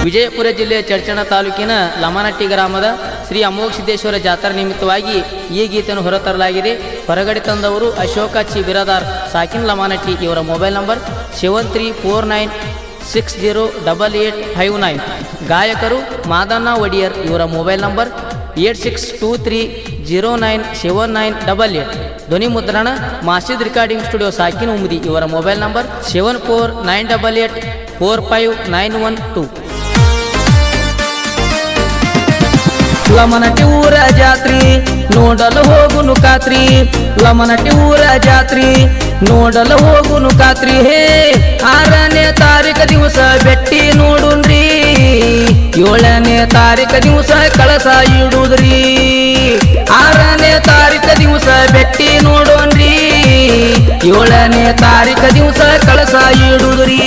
ವಿಜಯಪುರ ಜಿಲ್ಲೆಯ ಚರ್ಚಣ ತಾಲೂಕಿನ ಲಮನಟ್ಟಿ ಗ್ರಾಮದ ಶ್ರೀ ಅಮೋಘ ಸಿದ್ದೇಶ್ವರ ಜಾತ್ರಾ ನಿಮಿತ್ತವಾಗಿ ಈ ಗೀತೆಯನ್ನು ಹೊರತರಲಾಗಿದೆ. ಹೊರಗಡೆ ತಂದವರು ಅಶೋಕ ಚಿ ಬಿರಾದಾರ್ ಸಾಕಿನ್ ಲಮನಟ್ಟಿ. ಇವರ ಮೊಬೈಲ್ ನಂಬರ್ 7349608859. ಗಾಯಕರು ಮಾದಣ್ಣ ಒಡಿಯರ್. ಇವರ ಮೊಬೈಲ್ ನಂಬರ್ 8623097988. ಧ್ವನಿ ಮುದ್ರಣ ಮಾಸಿದ್ ರೆಕಾರ್ಡಿಂಗ್ ಸ್ಟುಡಿಯೋ ಸಾಕಿನ್ ಉಮ್ದಿ. ಇವರ ಮೊಬೈಲ್ ನಂಬರ್ 7498845912. ಲಮನಟ್ಟಿ ಊರ ಜಾತ್ರಿ ನೋಡಲು ಹೋಗುನು ಕಾತ್ರಿ. ಲಮನಟ್ಟಿ ಊರ ಜಾತ್ರಿ ನೋಡಲು ಹೋಗುನು ಕಾತ್ರಿ. ಹೇ 6ನೇ ತಾರೀಕು ದಿವಸ ಬೆಟ್ಟಿ ನೋಡುನ್ರಿ. 7ನೇ ತಾರೀಕು ದಿವಸ ಕಳಸ ಇಡುದ್ರಿ. 6ನೇ ತಾರೀಕು ದಿವಸ ಬೆಟ್ಟಿ ನೋಡೋನ್ರಿ. 7ನೇ ತಾರೀಕು ದಿವಸ ಕಳಸ ಇಡುದ್ರಿ.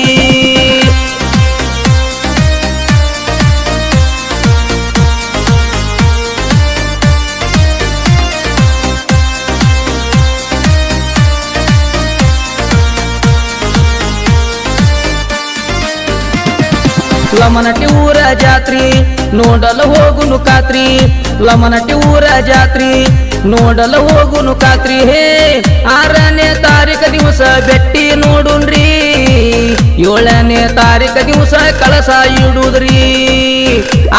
ಲಮನಟ್ಟಿ ಊರ ಜಾತ್ರಿ ನೋಡಲು ಹೋಗುನು ಕಾತ್ರಿ. ಲಮನಟ್ಟಿ ಊರ ಜಾತ್ರಿ ನೋಡಲು ಹೋಗುನು ಕಾತ್ರಿ. ಹೇ 6ನೇ ತಾರೀಕು ದಿವಸ ಬೆಟ್ಟಿ ನೋಡುನ್ರಿ. 7ನೇ ತಾರೀಕು ದಿವಸ ಕಳಸ ಇಡುದ್ರಿ.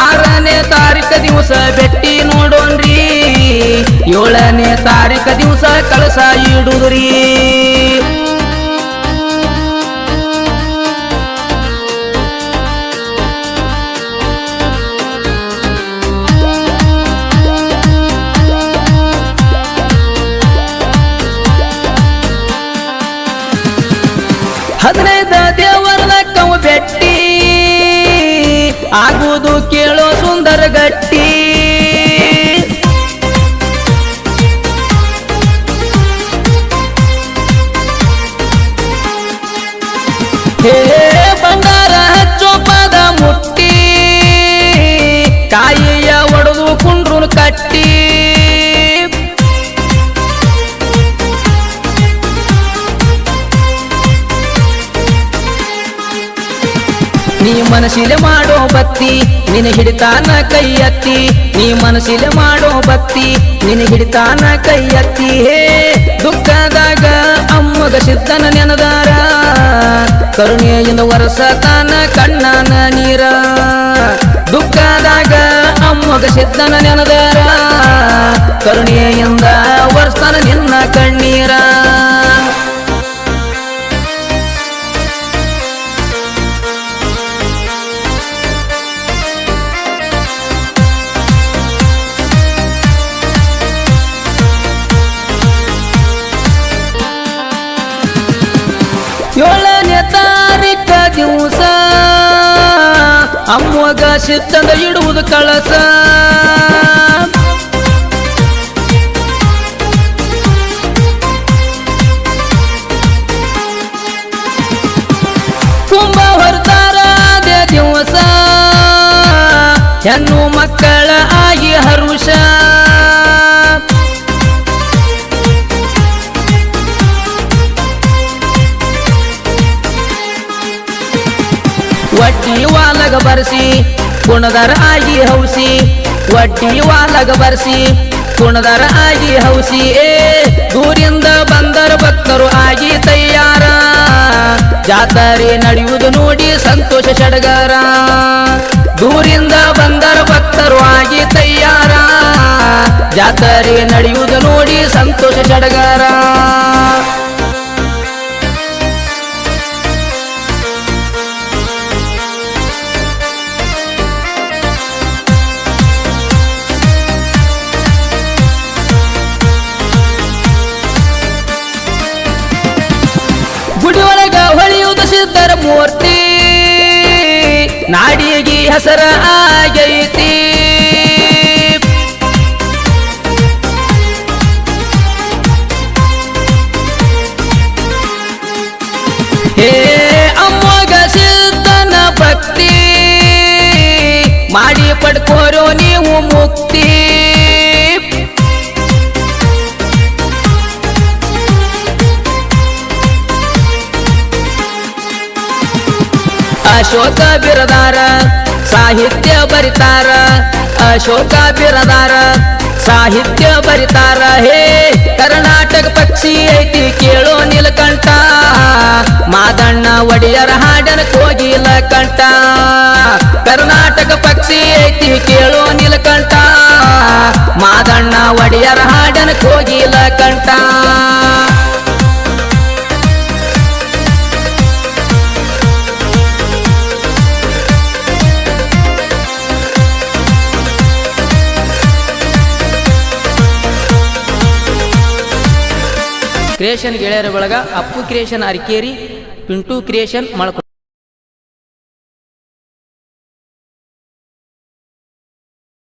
6ನೇ ತಾರೀಕು ದಿವಸ ಬೆಟ್ಟಿ ನೋಡೋನ್ರಿ. 7ನೇ ತಾರೀಕು ದಿವಸ ಕಳಸ ಇಡುದ್ರಿ. ಹದಿನೈದ ದೇವರದ ಕವು ಬೆಟ್ಟಿ ಆಗುವುದು ಕೇಳೋ ಸುಂದರ ಗಟ್ಟಿ. ಹೇ ಬಂಗಾರ ಹಚ್ಚೋ ಪದ ಮುಟ್ಟಿ ಕಾಯಿಯ ಒಡೆದು ಕುಂಡ್ರು ಕಟ್ಟಿ. ನೀ ಮನಸ್ಸಿಲೆ ಮಾಡೋ ಭಕ್ತಿ ನಿನ್ನ ಹಿಡಿತಾನ ಕೈ ಎತ್ತಿ. ನೀ ಮನಸ್ಸಿಲೆ ಮಾಡೋ ಭಕ್ತಿ ನಿನ್ನ ಹಿಡಿತಾನ ಕೈ ಎತ್ತಿ. ಹೇ ದುಃಖದಾಗ ಅಮ್ಮಗ ಸಿದ್ಧನ ನೆನದಾರ. ಕರುಣೆಯಿಂದ ವರಸತಾನ ಕಣ್ಣನ ನೀರ. ದುಃಖದಾಗ ಅಮ್ಮಗ ಸಿದ್ಧನ ನೆನದಾರ. ಕರುಣೆಯಿಂದ ವರ್ಷನ ನಿನ್ನ ಕಣ್ಣೀರ. ಏಳನೇ ತಾರೀಕ ದಿವಸ ಅಮ್ಮಗ ಸಿದ್ಧಂದ ಇಡುವುದು ಕಳಸ. ಕುಂಭ ಹೊರತಾರ ಅದೇ ದಿವಸ ಹೆಣ್ಣು ಮಕ್ಕಳ ಆಗಿ ಹರುಷ. ವಡ್ಡಿ ವಾಲಗ ಬರ್ಸಿ ಗುಣದರ ಆಗಿ ಹೌಸಿ. ವಡ್ಡಿ ವಾಲಗ ಬರ್ಸಿ ಗುಣದರ ಆಗಿ ಹೌಸಿ. ದೂರಿಂದ ಬಂದರ ಭಕ್ತರು ಆಗಿ ತಯ್ಯಾರ. ಜಾತ್ರೆ ನಡೆಯುವುದು ನೋಡಿ ಸಂತೋಷ ಸಡಗರ. ದೂರಿಂದ ಬಂದರ ಭಕ್ತರು ಆಗಿ ತಯ್ಯಾರ. ಜಾತ್ರೆ ನಡೆಯುವುದು ನೋಡಿ ಸಂತೋಷ ಸಡಗರ. ಗುಡಿಯೊಳಗ ಹೊಳೆಯುವುದು ಸಿದ್ಧರ ಮೂರ್ತಿ ನಾಡಿಗೆ ಹೆಸರ ಆಗೈತಿ. ಹೇ ಅಮ್ಮಗ ಸಿದ್ಧನ ಭಕ್ತಿ ಮಾಡಿ ಪಡ್ಕೋರೋ ನೀವು ಮುಕ್ತಿ. ಅಶೋಕ ಬಿರದಾರ ಸಾಹಿತ್ಯ ಬರಿತಾರ ಅಶೋಕ ಬಿರದಾರ ಸಾಹಿತ್ಯ ಬರಿತಾರ ಹೇ ಕರ್ನಾಟಕ ಪಕ್ಷಿ ಐತಿ ಕೇಳೋ ನೀಲಕಂಠ ಮಾದಣ್ಣ ಒಡೆಯರ ಹಾಡನ ಕೋಗಿಲ ಕಂಠ ಕರ್ನಾಟಕ ಪಕ್ಷಿ ಐತಿ ಕೇಳೋ ನೀಲಕಂಠ ಮಾದಣ್ಣ ಒಡೆಯರ ಹಾಡನ ಕೋಗಿಲ ಕಂಠ ಕ್ರಿಯೇಷನ್ ಗೆಳೆಯರ ಬಳಗ ಅಪ್ಪು ಕ್ರಿಯೇಷನ್ ಅರಿಕೇರಿ ಪಿಂಟು ಕ್ರಿಯೇಷನ್ ಮಳಕ